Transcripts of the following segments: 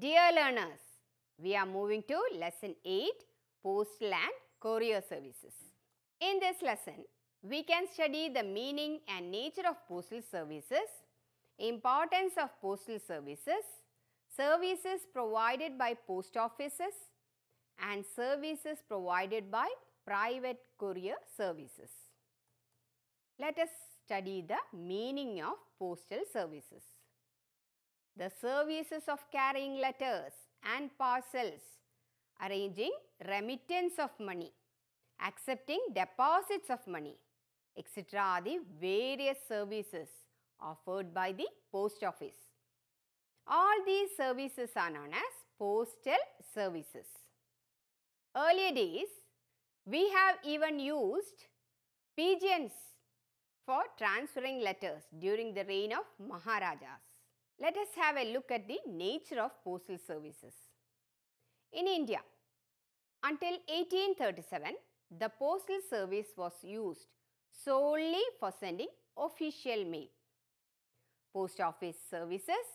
Dear learners, we are moving to lesson 8, Postal and Courier Services. In this lesson, we can study the meaning and nature of postal services, importance of postal services, services provided by post offices, and services provided by private courier services. Let us study the meaning of postal services. The services of carrying letters and parcels, arranging remittance of money, accepting deposits of money, etc. are the various services offered by the post office. All these services are known as postal services. Earlier days, we have even used pigeons for transferring letters during the reign of Maharajas. Let us have a look at the nature of postal services. In India, until 1837, the postal service was used solely for sending official mail. Post office services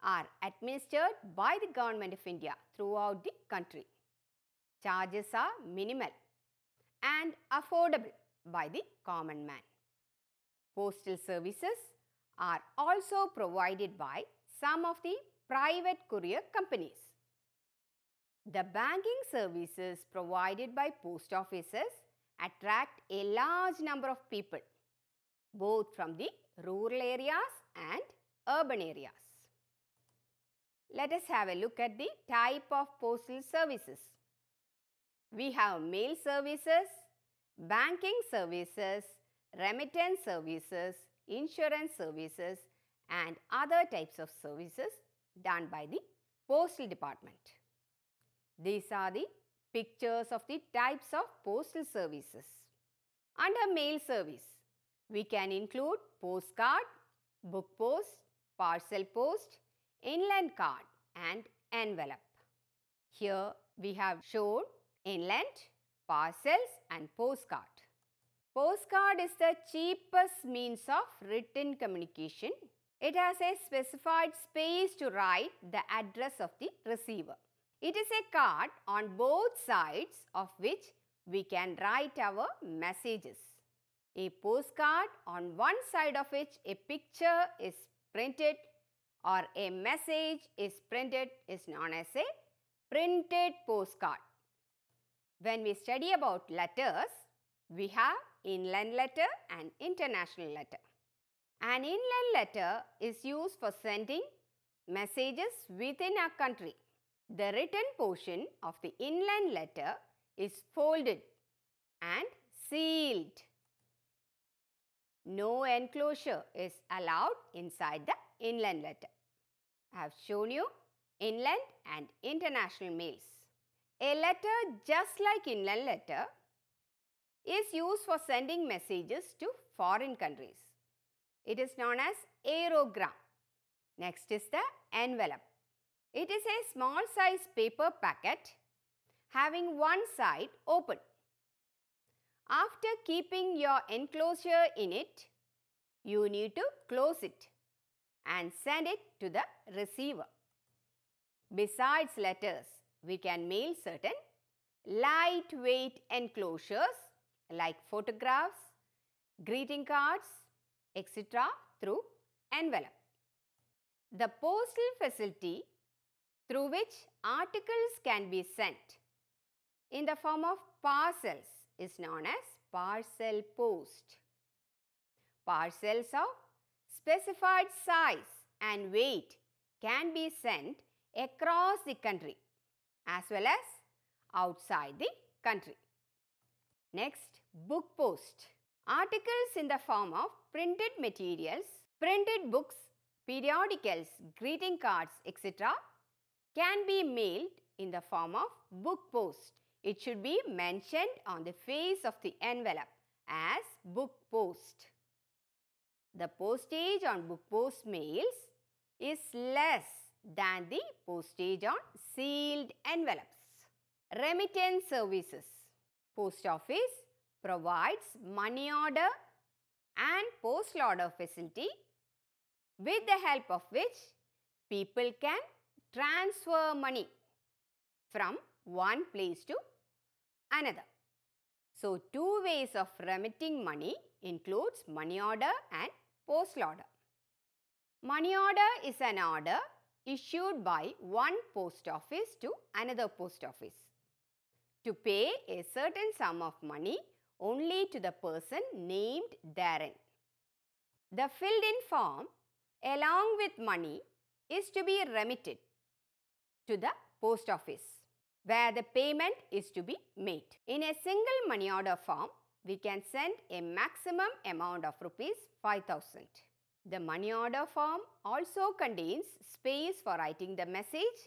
are administered by the Government of India throughout the country. Charges are minimal and affordable by the common man. Postal services are also provided by some of the private courier companies. The banking services provided by post offices attract a large number of people, both from the rural areas and urban areas. Let us have a look at the type of postal services. We have mail services, banking services, remittance services, insurance services, and other types of services done by the postal department. These are the pictures of the types of postal services. Under mail service, we can include postcard, book post, parcel post, inland card, and envelope. Here we have shown inland, parcels, and postcard. Postcard is the cheapest means of written communication. It has a specified space to write the address of the receiver. It is a card on both sides of which we can write our messages. A postcard on one side of which a picture is printed or a message is printed is known as a printed postcard. When we study about letters, we have inland letter and international letter. An inland letter is used for sending messages within a country. The written portion of the inland letter is folded and sealed. No enclosure is allowed inside the inland letter. I have shown you inland and international mails. A letter just like inland letter is used for sending messages to foreign countries. It is known as aerogram. Next is the envelope. It is a small size paper packet having one side open. After keeping your enclosure in it, you need to close it and send it to the receiver. Besides letters, we can mail certain lightweight enclosures like photographs, greeting cards, etc. through envelope. The postal facility through which articles can be sent in the form of parcels is known as parcel post. Parcels of specified size and weight can be sent across the country as well as outside the country. Next, book post. Articles in the form of printed materials, printed books, periodicals, greeting cards, etc. can be mailed in the form of book post. It should be mentioned on the face of the envelope as book post. The postage on book post mails is less than the postage on sealed envelopes. Remittance services. Post office provides money order and postal order facility with the help of which people can transfer money from one place to another. So, two ways of remitting money includes money order and postal order. Money order is an order issued by one post office to another post office to pay a certain sum of money only to the person named therein. The filled-in form along with money is to be remitted to the post office where the payment is to be made. In a single money order form, we can send a maximum amount of rupees 5,000. The money order form also contains space for writing the message.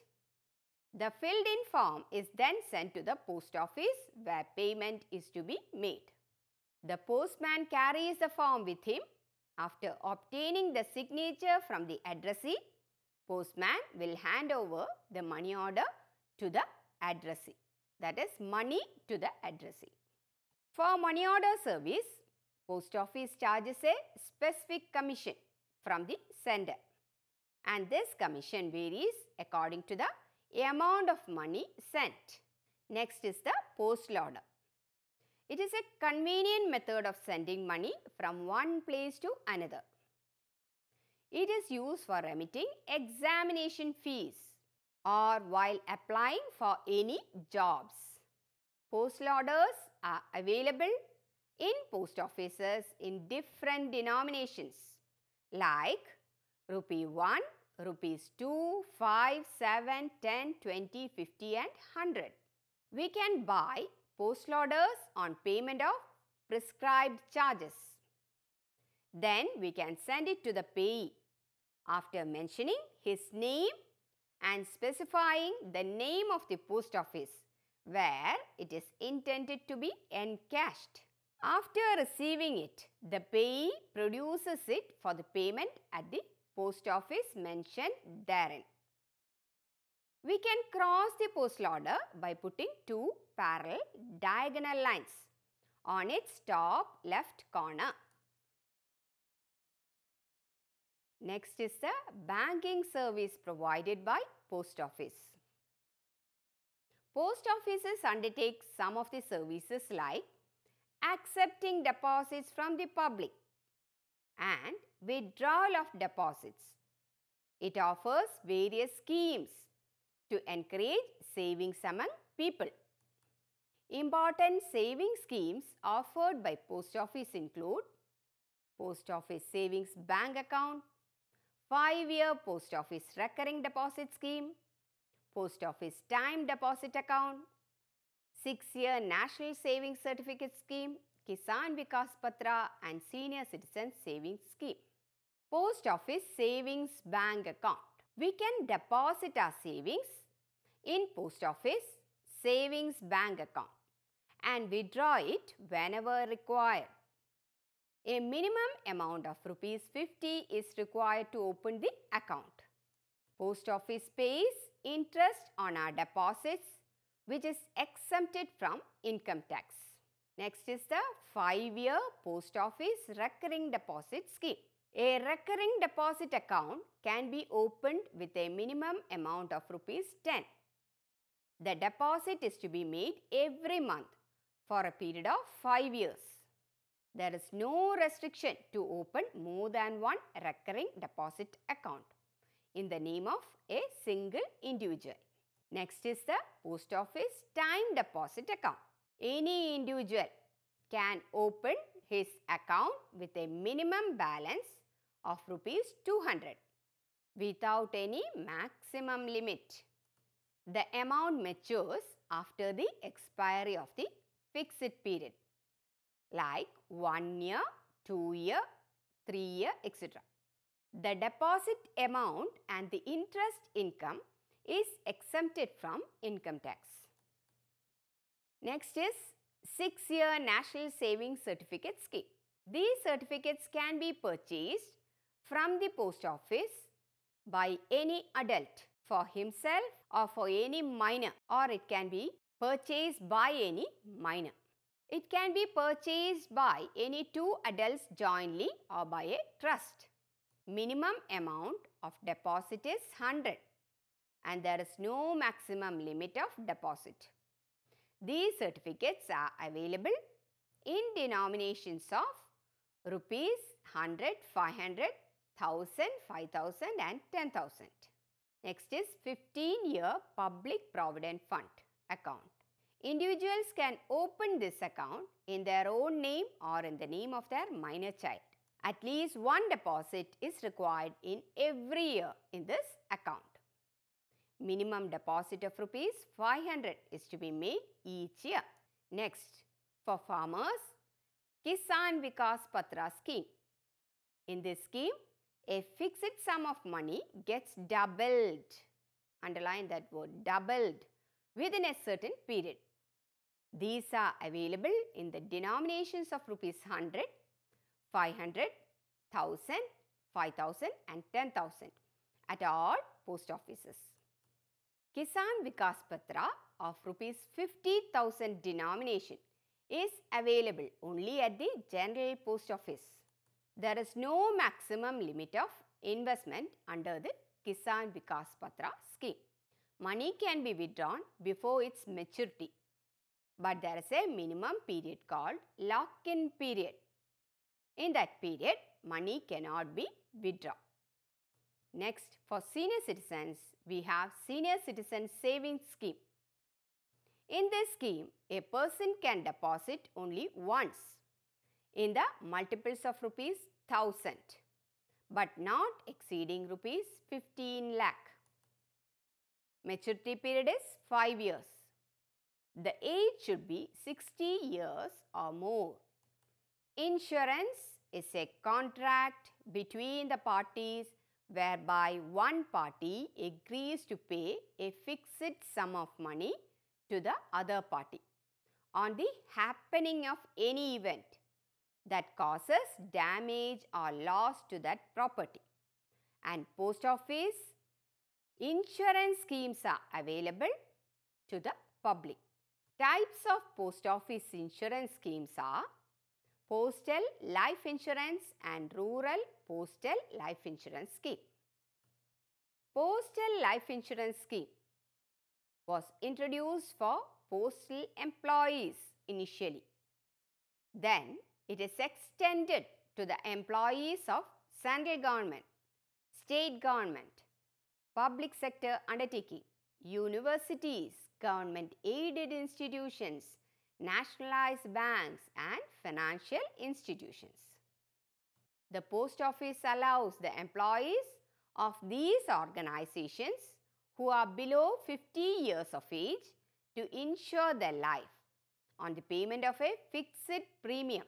The filled-in form is then sent to the post office where payment is to be made. The postman carries the form with him. After obtaining the signature from the addressee, postman will hand over the money order to the addressee. That is money to the addressee. For money order service, post office charges a specific commission from the sender, and this commission varies according to the amount of money sent. Next is the postal order. It is a convenient method of sending money from one place to another. It is used for remitting examination fees or while applying for any jobs. Postal orders are available in post offices in different denominations like rupee 1, rupees 2, 5, 7, 10, 20, 50 and 100. We can buy postal orders on payment of prescribed charges. Then we can send it to the payee after mentioning his name and specifying the name of the post office where it is intended to be encashed. After receiving it, the payee produces it for the payment at the post office mentioned therein. We can cross the postal order by putting two parallel diagonal lines on its top left corner. Next is the banking service provided by post office. Post offices undertake some of the services like accepting deposits from the public and withdrawal of deposits. It offers various schemes to encourage savings among people. Important saving schemes offered by post office include Post Office Savings Bank Account, 5-year Post Office Recurring Deposit Scheme, Post Office Time Deposit Account, 6-year National Savings Certificate Scheme, Kisan Vikas Patra and Senior Citizen Savings Scheme. Post Office Savings Bank Account. We can deposit our savings in Post Office Savings Bank Account and withdraw it whenever required. A minimum amount of rupees 50 is required to open the account. Post Office pays interest on our deposits which is exempted from income tax. Next is the 5-year Post Office Recurring Deposit Scheme. A recurring deposit account can be opened with a minimum amount of rupees 10. The deposit is to be made every month for a period of 5 years. There is no restriction to open more than one recurring deposit account in the name of a single individual. Next is the Post Office Time Deposit Account. Any individual can open his account with a minimum balance of rupees 200 without any maximum limit. The amount matures after the expiry of the fixed period like 1 year, 2 year, 3 year, etc. The deposit amount and the interest income is exempted from income tax. Next is 6-year National Savings Certificate Scheme. These certificates can be purchased from the post office by any adult for himself or for any minor, or it can be purchased by any minor. It can be purchased by any 2 adults jointly or by a trust. Minimum amount of deposit is 100 and there is no maximum limit of deposit. These certificates are available in denominations of rupees 100, 500, 1000, 5000 and 10,000. Next is 15-year Public Provident Fund account. Individuals can open this account in their own name or in the name of their minor child. At least one deposit is required in every year in this account. Minimum deposit of rupees 500 is to be made each year. Next, for farmers, Kisan Vikas Patra scheme. In this scheme, a fixed sum of money gets doubled. Underline that word, doubled, within a certain period. These are available in the denominations of rupees 100, 500, 1000, 5000 and 10,000 at all post offices. Kisan Vikas Patra of rupees 50,000 denomination is available only at the General Post Office. There is no maximum limit of investment under the Kisan Vikas Patra scheme. Money can be withdrawn before its maturity, but there is a minimum period called lock-in period. In that period, money cannot be withdrawn. Next, for senior citizens, we have Senior Citizen Savings Scheme. In this scheme, a person can deposit only once in the multiples of rupees 1000, but not exceeding rupees 15 lakh. Maturity period is 5 years. The age should be 60 years or more. Insurance is a contract between the parties whereby one party agrees to pay a fixed sum of money to the other party on the happening of any event that causes damage or loss to that property. And post office insurance schemes are available to the public. Types of post office insurance schemes are Postal Life Insurance and Rural Postal Life Insurance Scheme. Postal Life Insurance Scheme was introduced for postal employees initially. Then it is extended to the employees of central government, state government, public sector undertaking, universities, government aided institutions, nationalized banks and financial institutions. The post office allows the employees of these organizations who are below 50 years of age to insure their life on the payment of a fixed premium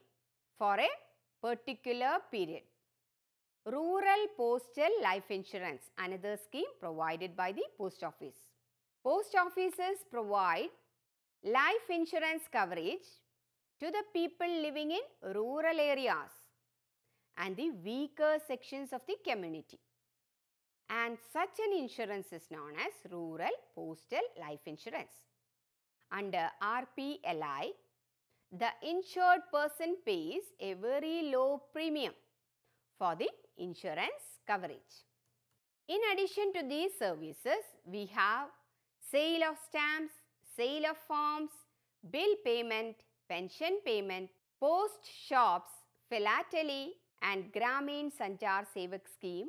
for a particular period. Rural Postal Life Insurance, another scheme provided by the post office. Post offices provide life insurance coverage to the people living in rural areas and the weaker sections of the community. And such an insurance is known as Rural Postal Life Insurance. Under RPLI, the insured person pays a very low premium for the insurance coverage. In addition to these services, we have sale of stamps, sale of forms, bill payment, pension payment, post shops, philately and Gramin Sanchar Sevak scheme,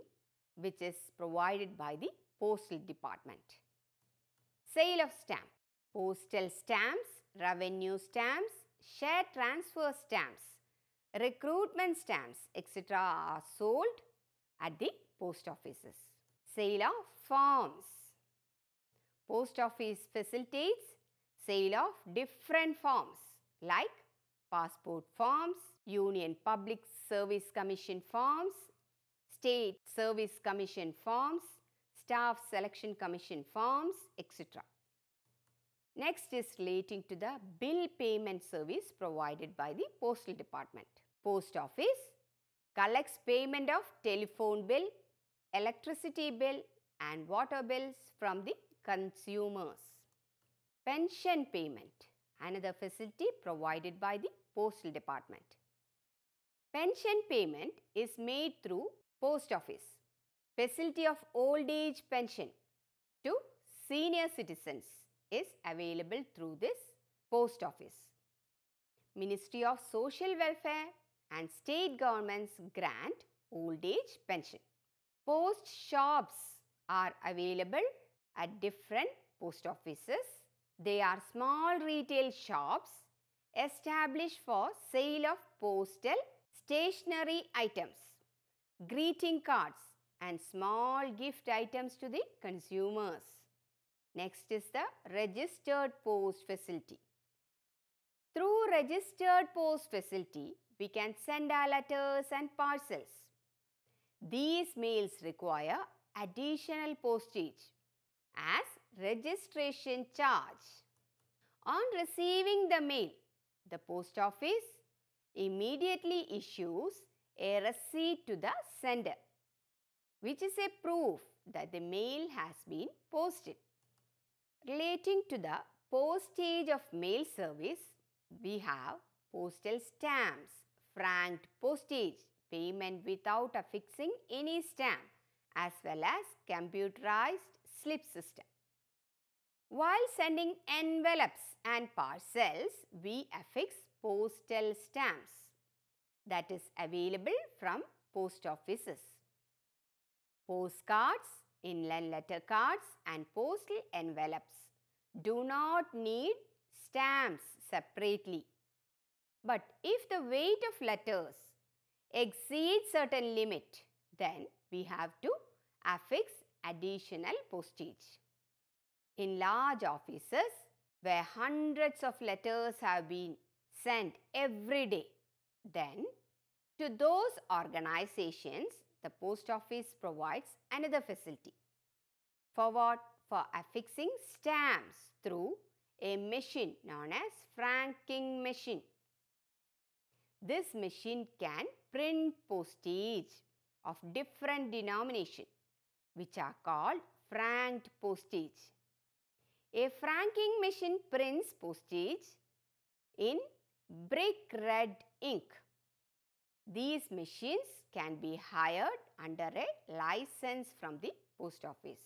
which is provided by the Postal Department. Sale of stamp. Postal stamps, revenue stamps, share transfer stamps, recruitment stamps, etc. are sold at the post offices. Sale of forms. Post office facilitates sale of different forms like passport forms, Union Public Service Commission forms, State Service Commission forms, Staff Selection Commission forms, etc. Next is relating to the bill payment service provided by the Postal Department. Post Office collects payment of telephone bill, electricity bill and water bills from the consumers. Pension payment, another facility provided by the Postal Department. Pension payment is made through Post Office. Facility of old age pension to senior citizens is available through this post office. Ministry of Social Welfare and state governments grant old age pension. Post shops are available at different post offices. They are small retail shops established for sale of postal stationery items, greeting cards and small gift items to the consumers. Next is the registered post facility. Through registered post facility, we can send our letters and parcels. These mails require additional postage as registration charge. On receiving the mail, the post office immediately issues a receipt to the sender, which is a proof that the mail has been posted. Relating to the postage of mail service, we have postal stamps, franked postage, payment without affixing any stamp, as well as computerized slip system. While sending envelopes and parcels, we affix postal stamps that is available from post offices. Postcards, inland letter cards and postal envelopes do not need stamps separately. But if the weight of letters exceeds certain limit, then we have to affix additional postage. In large offices where hundreds of letters have been sent every day, then to those organizations, the post office provides another facility. For what? For affixing stamps through a machine known as franking machine. This machine can print postage of different denomination, which are called franked postage. A franking machine prints postage in brick red ink. These machines can be hired under a license from the post office.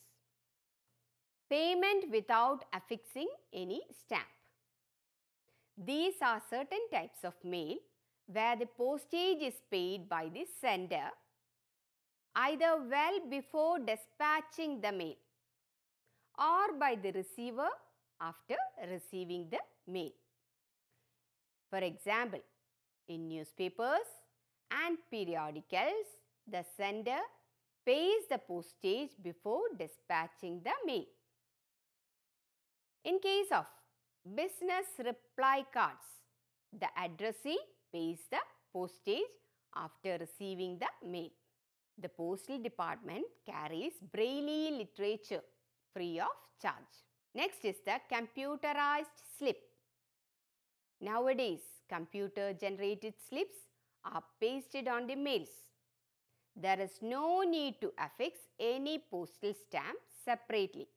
Payment without affixing any stamp. These are certain types of mail where the postage is paid by the sender either well before dispatching the mail or by the receiver after receiving the mail. For example, in newspapers and periodicals, the sender pays the postage before dispatching the mail. In case of business reply cards, the addressee pays the postage after receiving the mail. The postal department carries Braille literature free of charge. Next is the computerized slip. Nowadays, computer-generated slips are pasted on the mails. There is no need to affix any postal stamp separately.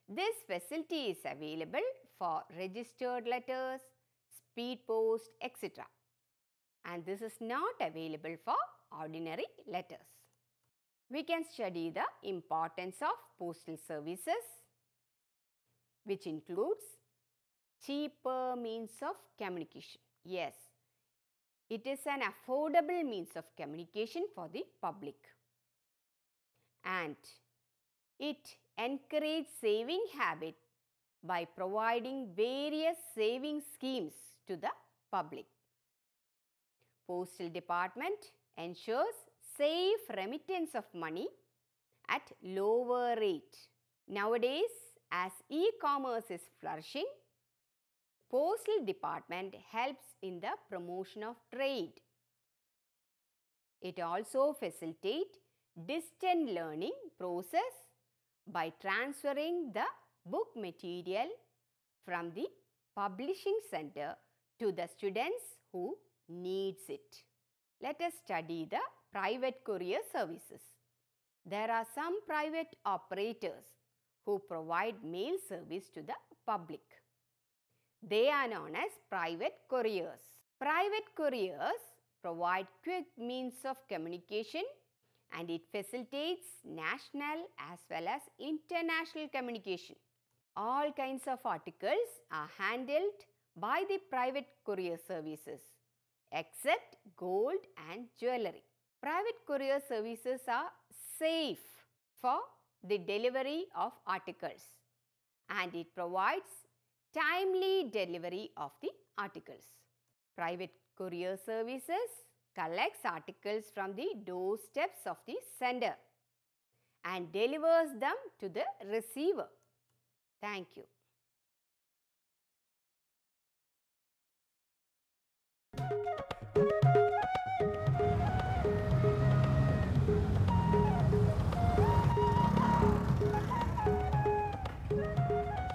This facility is available for registered letters, speed post, etc. And this is not available for ordinary letters. We can study the importance of postal services, which includes cheaper means of communication. Yes, it is an affordable means of communication for the public. And it encourages saving habit by providing various saving schemes to the public. Postal Department ensures safe remittance of money at lower rate. Nowadays, as e-commerce is flourishing, Postal Department helps in the promotion of trade. It also facilitates distant learning process by transferring the book material from the publishing center to the students who needs it. Let us study the private courier services. There are some private operators who provide mail service to the public. They are known as private couriers. Private couriers provide quick means of communication and it facilitates national as well as international communication. All kinds of articles are handled by the private courier services except gold and jewelry. Private courier services are safe for the delivery of articles and it provides timely delivery of the articles. Private courier services collects articles from the doorsteps of the sender and delivers them to the receiver. Thank you.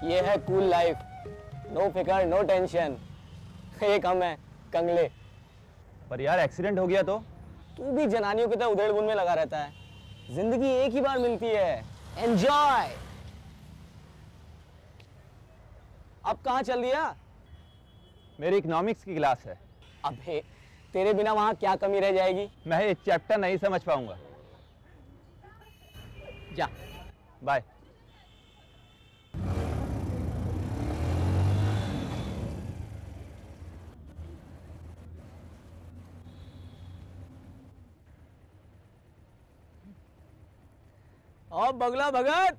ये है cool life, no फिकर no tension. एक हम है कंगले। पर यार accident हो गया तो? तू भी जनानियों की तरह उधेड़-बुन में लगा रहता है। जिंदगी एक ही बार मिलती है, एंजॉय। अब कहाँ चल दिया? मेरी इकोनॉमिक्स की क्लास है। अबे तेरे बिना वहाँ क्या कमी रह जाएगी? मैं ये चैप्टर नहीं समझ पाऊंगा। जा बाय। और बगला भगत।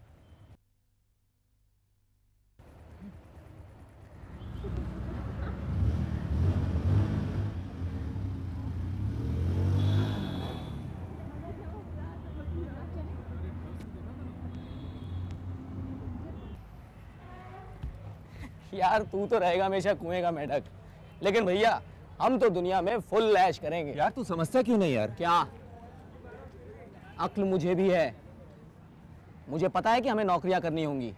यार तू तो रहेगा हमेशा कुएं का मेढक, लेकिन भैया हम तो दुनिया में फुल ऐश करेंगे। यार तू समझता क्यों नहीं यार? क्या अक्ल मुझे भी है, मुझे पता है कि हमें नौकरियां करनी होंगी।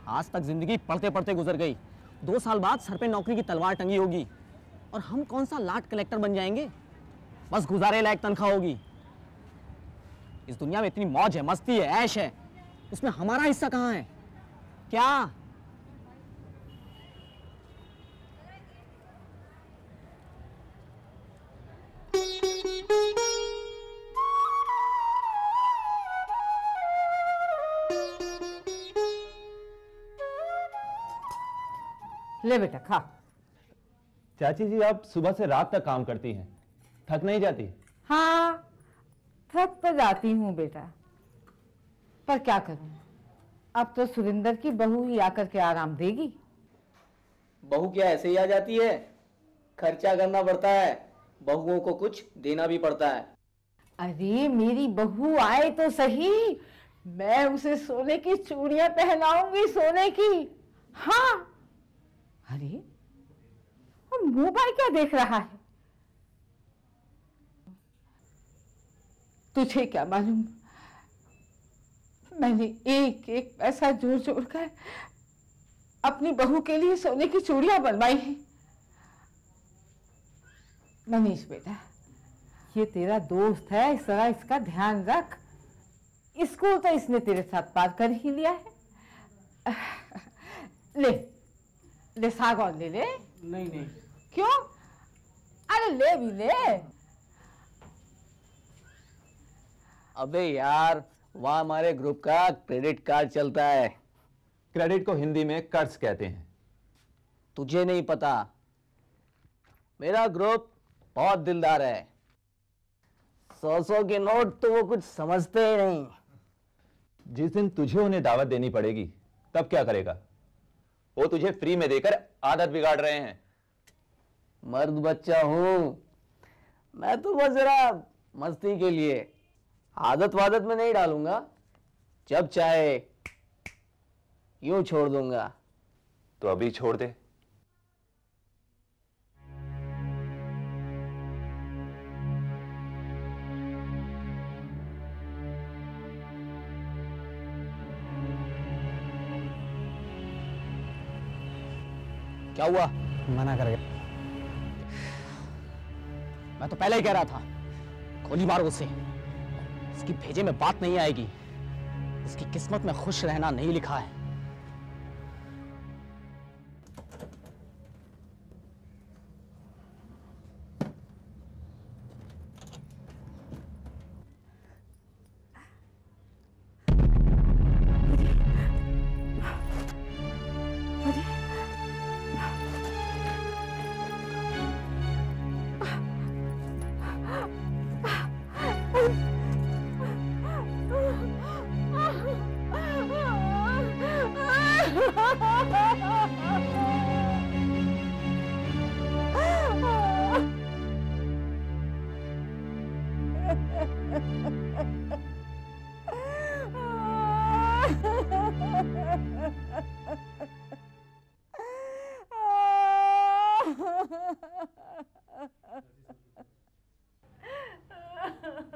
आज तक जिंदगी पढ़ते पढ़ते गुजर गई, 2 साल बाद सर पे नौकरी की तलवार टंगी होगी और हम कौन सा लाट कलेक्टर बन जाएंगे, बस गुजारे लायक तनख्वाह होगी। इस दुनिया में इतनी मौज है, मस्ती है, ऐश है, उसमें हमारा हिस्सा कहाँ है? क्या ले बेटा खा। चाची जी आप सुबह से रात तक काम करती हैं, थक नहीं जाती? हाँ थक तो जाती हूँ बेटा, पर क्या करूँ, अब तो सुरिंदर की बहू ही आकर के आराम देगी। बहू क्या ऐसे ही आ जाती है? खर्चा करना पड़ता है, बहुओं को कुछ देना भी पड़ता है। अरे मेरी बहू आए तो सही, मैं उसे सोने की चूड़ियां पहनाऊंगी, सोने की। हाँ अरे अब मोबाइल क्या देख रहा है? तुझे क्या मालूम, मैंने एक एक पैसा जोड़ जोड़ कर अपनी बहू के लिए सोने की चूड़ियां बनवाई हैं। मनीष बेटा, ये तेरा दोस्त है, इस तरह इसका ध्यान रख। स्कूल तो इसने तेरे साथ पार कर ही लिया है। ले ले सागौन ले ले। नहीं नहीं। क्यों? अरे ले भी ले। अबे यार वहाँ हमारे ग्रुप का क्रेडिट कार्ड चलता है। क्रेडिट को हिंदी में कर्ज कहते हैं। तुझे नहीं पता, मेरा ग्रुप बहुत दिलदार है। 100-100 के नोट तो वो कुछ समझते ही नहीं। जिस दिन तुझे उन्हें दावत देनी पड़ेगी तब क्या करेगा? वो तुझे फ्री में देकर आदत बिगाड़ रहे हैं। मर्द बच्चा हूं मैं, तो बस जरा मस्ती के लिए, आदत वादत में नहीं डालूंगा, जब चाहे यूं छोड़ दूंगा। तो अभी छोड़ दे। क्या हुआ? मना कर गया। मैं तो पहले ही कह रहा था, गोली मारो उसे। इसकी भेजे में बात नहीं आएगी, इसकी किस्मत में खुश रहना नहीं लिखा है।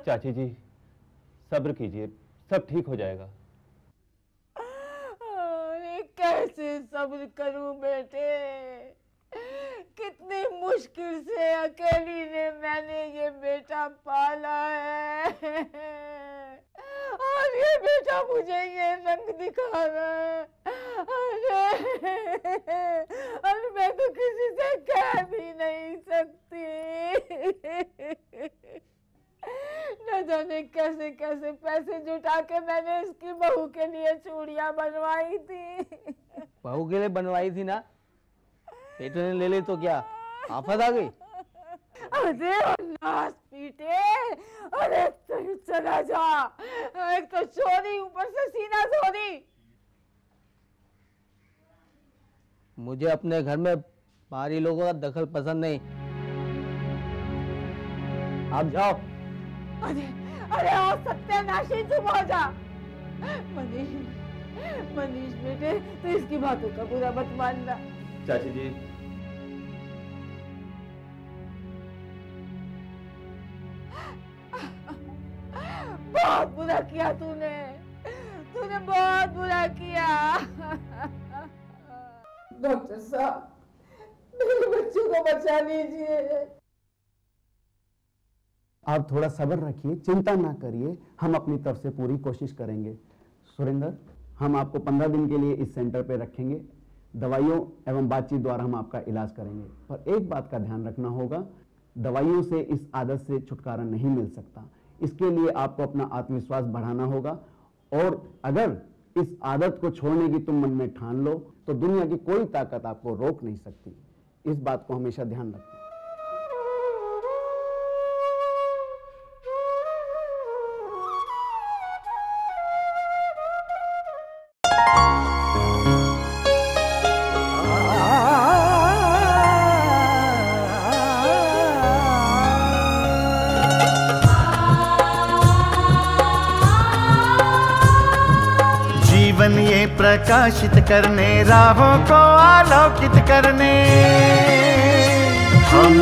चाची जी सब्र कीजिए, सब ठीक हो जाएगा। अरे कैसे सब्र करूं बेटे, कितनी मुश्किल से अकेली ने मैंने ये बेटा पाला है और ये बेटा मुझे ये रंग दिखा रहा है। अरे मैं तो किसी से कह भी नहीं सकती। न जाने कैसे कैसे पैसे जुटा के मैंने इसकी बहू के लिए चूड़ियां बनवाई थी। बहू के लिए बनवाई थी ना, बेटे ने ले ली तो क्या आफत आ गई? अरे नास पीटे, अरे तो चला जा, एक तो चोरी ऊपर से सीना चोरी। मुझे अपने घर में बाहरी लोगों का दखल पसंद नहीं, आप जाओ। अरे अरे और सत्यानाशी चुप हो जा। मनीष बेटे, तो इसकी बातों का बुरा मत मानना। चाची जी बहुत बुरा किया तूने बहुत बुरा किया। डॉक्टर साहब, मेरे बच्चों को बचा लीजिए। आप थोड़ा सब्र रखिए, चिंता ना करिए, हम अपनी तरफ से पूरी कोशिश करेंगे। सुरेंद्र, हम आपको 15 दिन के लिए इस सेंटर पे रखेंगे। दवाइयों एवं बातचीत द्वारा हम आपका इलाज करेंगे, पर एक बात का ध्यान रखना होगा, दवाइयों से इस आदत से छुटकारा नहीं मिल सकता। इसके लिए आपको अपना आत्मविश्वास बढ़ाना होगा, और अगर इस आदत को छोड़ने की तुम मन में ठान लो तो दुनिया की कोई ताकत आपको रोक नहीं सकती। इस बात को हमेशा ध्यान रखना। जीवन ये प्रकाशित करने, राहों को आलोकित करने, हम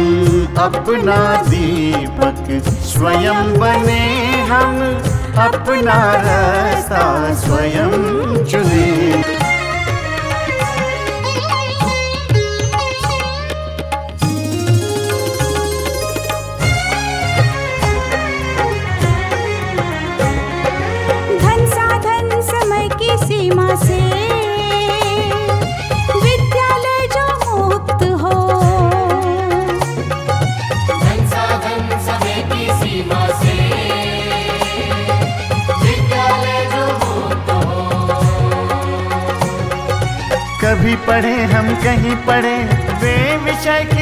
अपना दीपक स्वयं बने, हम अपना रास्ता स्वयं चुने। सीमा से विद्यालय जो मुक्त हो, संसाधन समय की सीमा से विद्यालय जो मुक्त हो। कभी पढ़े हम कहीं पढ़े वे विषय के